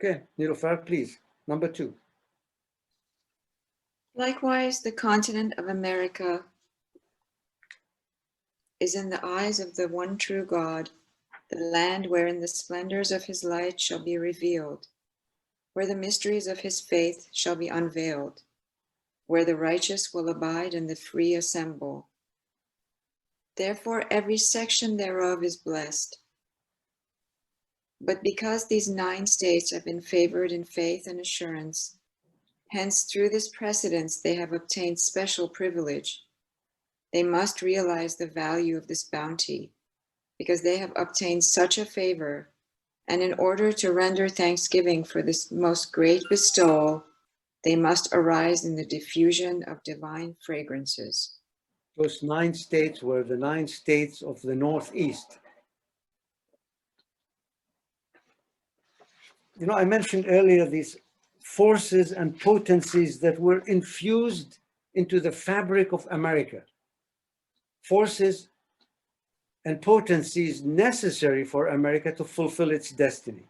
Okay, Nilofar, please. Number 2. Likewise, the continent of America is in the eyes of the one true God, the land wherein the splendors of his light shall be revealed, where the mysteries of his faith shall be unveiled, where the righteous will abide and the free assemble. Therefore every section thereof is blessed. But because these 9 states have been favored in faith and assurance, hence through this precedence they have obtained special privilege. They must realize the value of this bounty, because they have obtained such a favor, and in order to render thanksgiving for this most great bestowal, they must arise in the diffusion of divine fragrances. Those 9 states were the 9 states of the Northeast. You know, I mentioned earlier these forces and potencies that were infused into the fabric of America. Forces and potencies necessary for America to fulfill its destiny.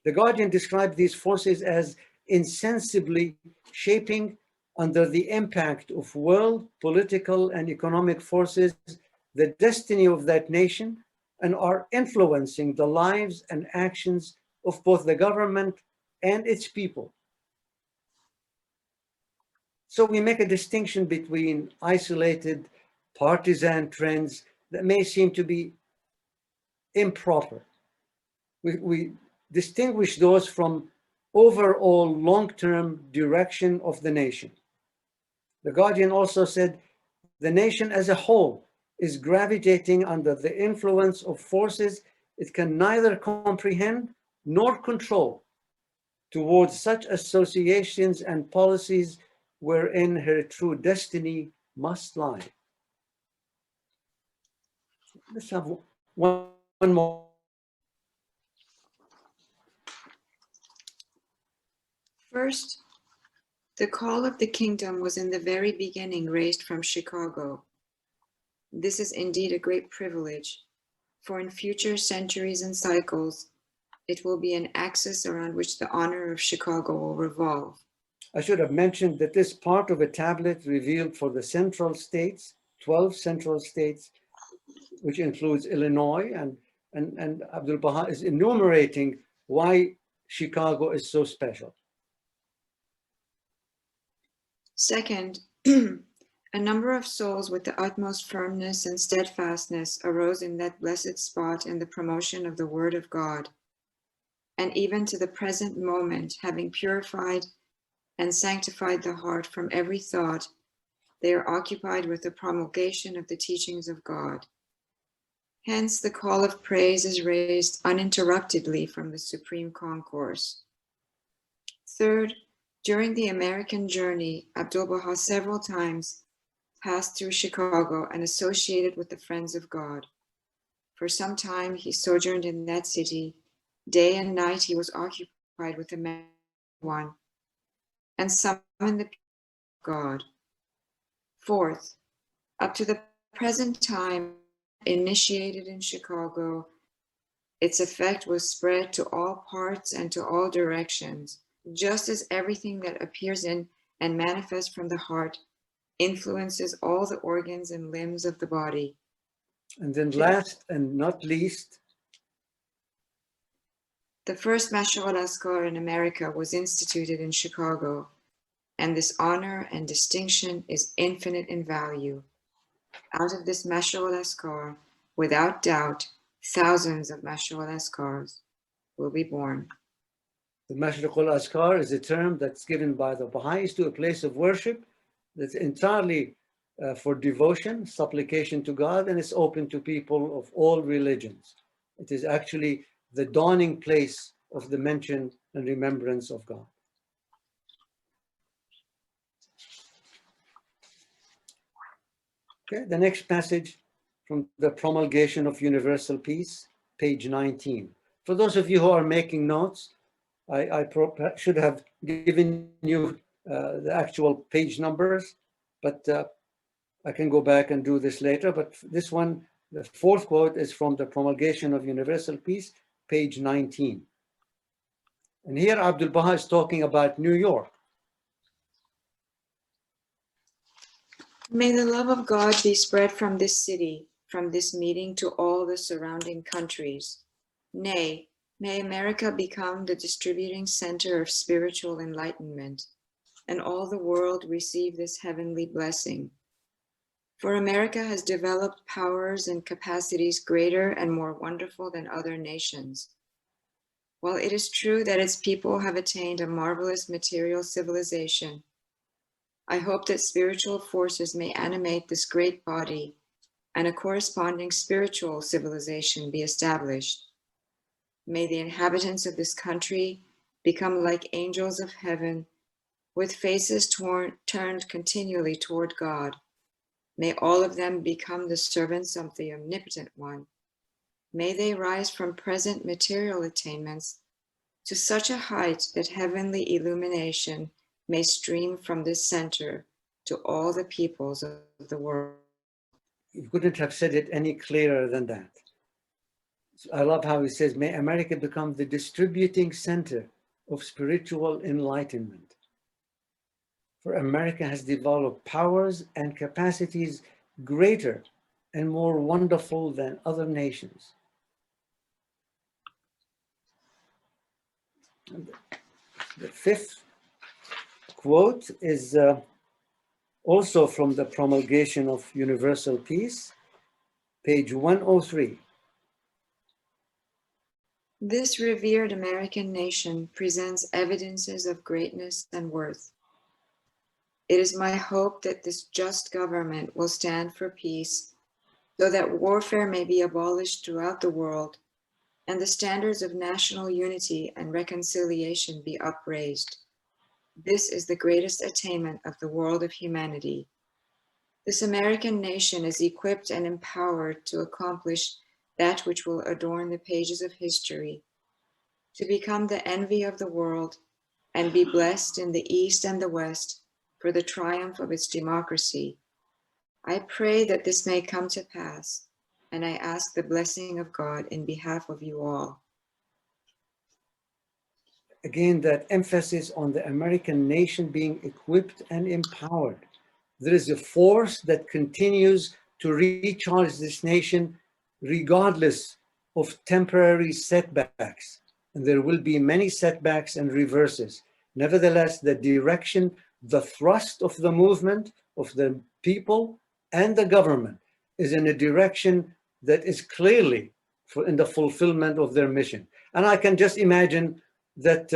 The Guardian described these forces as insensibly shaping, under the impact of world, political, and economic forces, the destiny of that nation, and are influencing the lives and actions of both the government and its people. So we make a distinction between isolated partisan trends that may seem to be improper. We distinguish those from overall long-term direction of the nation. The Guardian also said the nation as a whole is gravitating under the influence of forces it can neither comprehend nor control towards such associations and policies wherein her true destiny must lie. Let's have one more. First, the call of the kingdom was in the very beginning raised from Chicago. This is indeed a great privilege, for in future centuries and cycles, it will be an axis around which the honor of Chicago will revolve. I should have mentioned that this part of a tablet revealed for the central states, 12 central states, which includes Illinois, and Abdul Baha is enumerating why Chicago is so special. Second, a number of souls with the utmost firmness and steadfastness arose in that blessed spot in the promotion of the word of God. And even to the present moment, having purified and sanctified the heart from every thought, they are occupied with the promulgation of the teachings of God. Hence, the call of praise is raised uninterruptedly from the Supreme Concourse. Third, during the American journey, Abdul Baha several times passed through Chicago and associated with the Friends of God. For some time, he sojourned in that city. Day and night, he was occupied with the one and summoned the people of God. Fourth, up to the present time, initiated in Chicago, its effect was spread to all parts and to all directions, just as everything that appears in and manifests from the heart influences all the organs and limbs of the body. And then last and not least, the first Mashal al-Askar in America was instituted in Chicago, and this honor and distinction is infinite in value. Out of this Mashal al-Askar, without doubt, thousands of Mashal al-Askars will be born. The Mashriq al-Askar is a term that's given by the Baha'is to a place of worship that's entirely for devotion, supplication to God, and it's open to people of all religions. It is actually the dawning place of the mention and remembrance of God. Okay, the next passage from the Promulgation of Universal Peace, page 19. For those of you who are making notes, I should have given you the actual page numbers, but I can go back and do this later. But this one, the fourth quote, is from the Promulgation of Universal Peace, page 19. And here Abdul Baha is talking about New York. May the love of God be spread from this city, from this meeting to all the surrounding countries. Nay, may America become the distributing center of spiritual enlightenment, and all the world receive this heavenly blessing. For America has developed powers and capacities greater and more wonderful than other nations. While it is true that its people have attained a marvelous material civilization, I hope that spiritual forces may animate this great body and a corresponding spiritual civilization be established. May the inhabitants of this country become like angels of heaven, with faces turned continually toward God. May all of them become the servants of the Omnipotent One. May they rise from present material attainments to such a height that heavenly illumination may stream from this center to all the peoples of the world. You couldn't have said it any clearer than that. I love how he says, may America become the distributing center of spiritual enlightenment. For America has developed powers and capacities greater and more wonderful than other nations. The fifth quote is also from the Promulgation of Universal Peace, page 103. This revered American nation presents evidences of greatness and worth. It is my hope that this just government will stand for peace, so that warfare may be abolished throughout the world, and the standards of national unity and reconciliation be upraised. This is the greatest attainment of the world of humanity. This American nation is equipped and empowered to accomplish that which will adorn the pages of history, to become the envy of the world and be blessed in the East and the West for the triumph of its democracy. I pray that this may come to pass, and I ask the blessing of God in behalf of you all. Again, that emphasis on the American nation being equipped and empowered. There is a force that continues to recharge this nation regardless of temporary setbacks. And there will be many setbacks and reverses. Nevertheless, the direction, the thrust of the movement, of the people and the government is in a direction that is clearly in the fulfillment of their mission. And I can just imagine that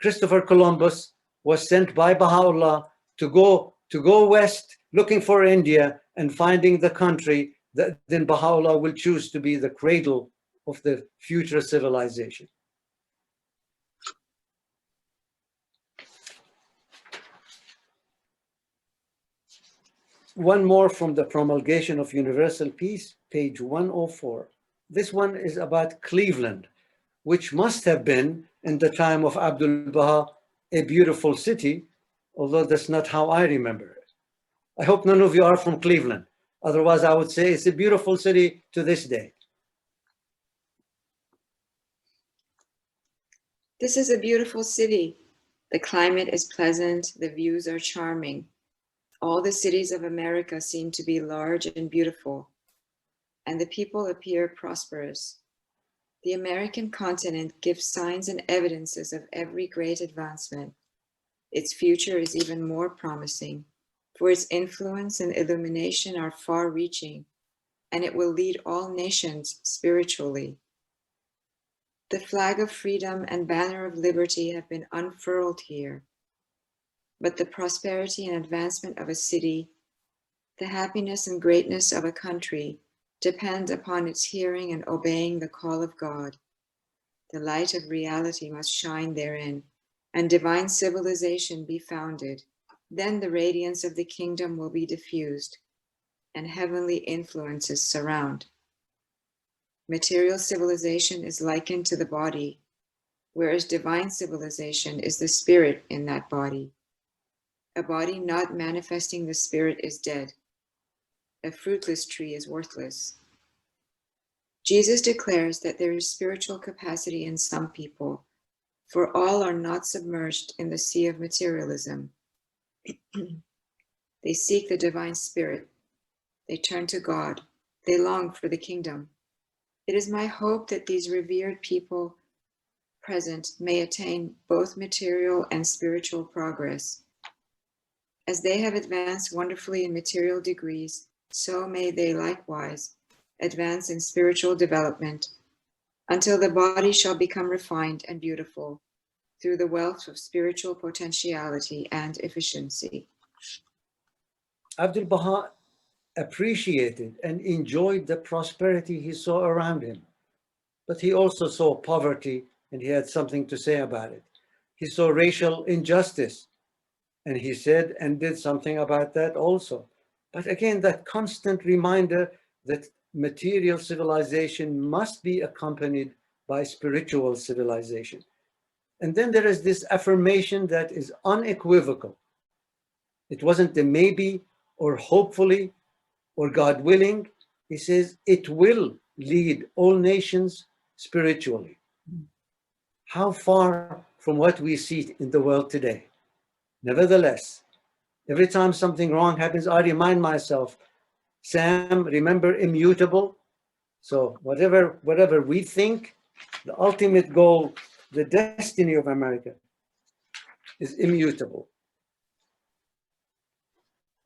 Christopher Columbus was sent by Baha'u'llah to go west looking for India and finding the country that then Baha'u'llah will choose to be the cradle of the future civilization. One more from the Promulgation of Universal Peace, page 104. This one is about Cleveland, which must have been, in the time of Abdul Baha, a beautiful city, although that's not how I remember it. I hope none of you are from Cleveland. Otherwise, I would say it's a beautiful city to this day. This is a beautiful city. The climate is pleasant, the views are charming. All the cities of America seem to be large and beautiful, and the people appear prosperous. The American continent gives signs and evidences of every great advancement. Its future is even more promising, for its influence and illumination are far-reaching, and it will lead all nations spiritually. The flag of freedom and banner of liberty have been unfurled here. But the prosperity and advancement of a city, the happiness and greatness of a country, depend upon its hearing and obeying the call of God. The light of reality must shine therein, and divine civilization be founded. Then the radiance of the kingdom will be diffused, and heavenly influences surround. Material civilization is likened to the body, whereas divine civilization is the spirit in that body. A body not manifesting the spirit is dead. A fruitless tree is worthless. Jesus declares that there is spiritual capacity in some people, for all are not submerged in the sea of materialism. They seek the divine spirit. They turn to God. They long for the kingdom. It is my hope that these revered people present may attain both material and spiritual progress. As they have advanced wonderfully in material degrees, so may they likewise advance in spiritual development until the body shall become refined and beautiful through the wealth of spiritual potentiality and efficiency. Abdul Baha appreciated and enjoyed the prosperity he saw around him, but he also saw poverty and he had something to say about it. He saw racial injustice and he said and did something about that also. But again, that constant reminder that material civilization must be accompanied by spiritual civilization. And then there is this affirmation that is unequivocal. It wasn't a maybe or hopefully or God willing. He says it will lead all nations spiritually. How far from what we see in the world today. Nevertheless, every time something wrong happens, I remind myself, Sam, remember immutable? So whatever we think, the ultimate goal, the destiny of America is immutable.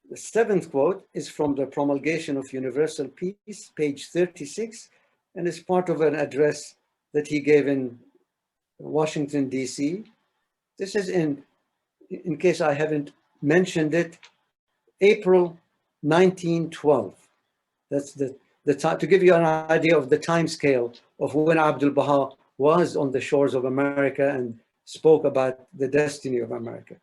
The seventh quote is from the Promulgation of Universal Peace, page 36, and is part of an address that he gave in Washington, D.C. This is in case I haven't mentioned it, April 1912. That's the time, to give you an idea of the time scale of when Abdul Baha was on the shores of America and spoke about the destiny of America.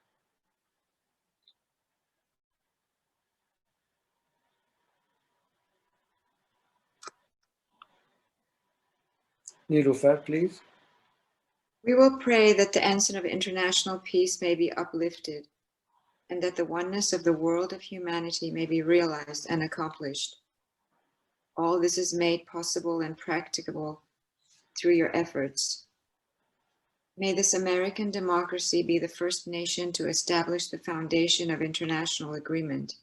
Niloufar, please. We will pray that the ensign of international peace may be uplifted and that the oneness of the world of humanity may be realized and accomplished. All this is made possible and practicable through your efforts. May this American democracy be the first nation to establish the foundation of international agreement.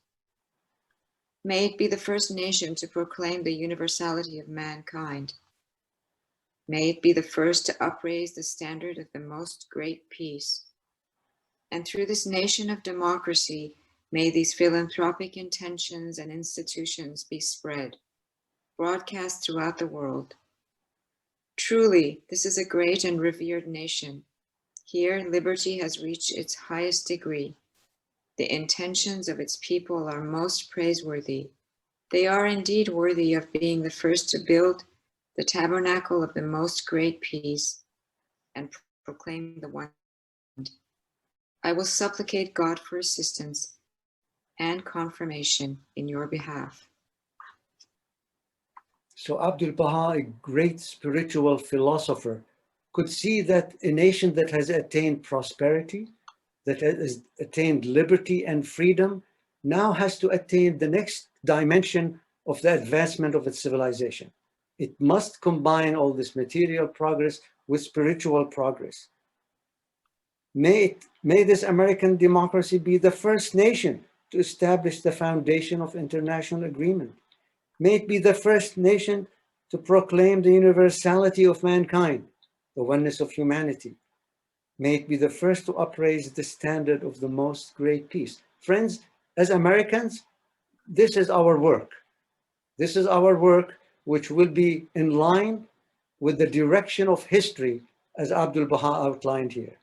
May it be the first nation to proclaim the universality of mankind. May it be the first to upraise the standard of the most great peace. And through this nation of democracy, may these philanthropic intentions and institutions be spread, broadcast throughout the world. Truly, this is a great and revered nation. Here, liberty has reached its highest degree. The intentions of its people are most praiseworthy. They are indeed worthy of being the first to build the tabernacle of the most great peace and proclaim the one. I will supplicate God for assistance and confirmation in your behalf. So Abdul Baha, a great spiritual philosopher, could see that a nation that has attained prosperity, that has attained liberty and freedom, now has to attain the next dimension of the advancement of its civilization. It must combine all this material progress with spiritual progress. May this American democracy be the first nation to establish the foundation of international agreement. May it be the first nation to proclaim the universality of mankind, the oneness of humanity. May it be the first to upraise the standard of the most great peace. Friends, as Americans, this is our work. This is our work, which will be in line with the direction of history as Abdul Baha outlined here.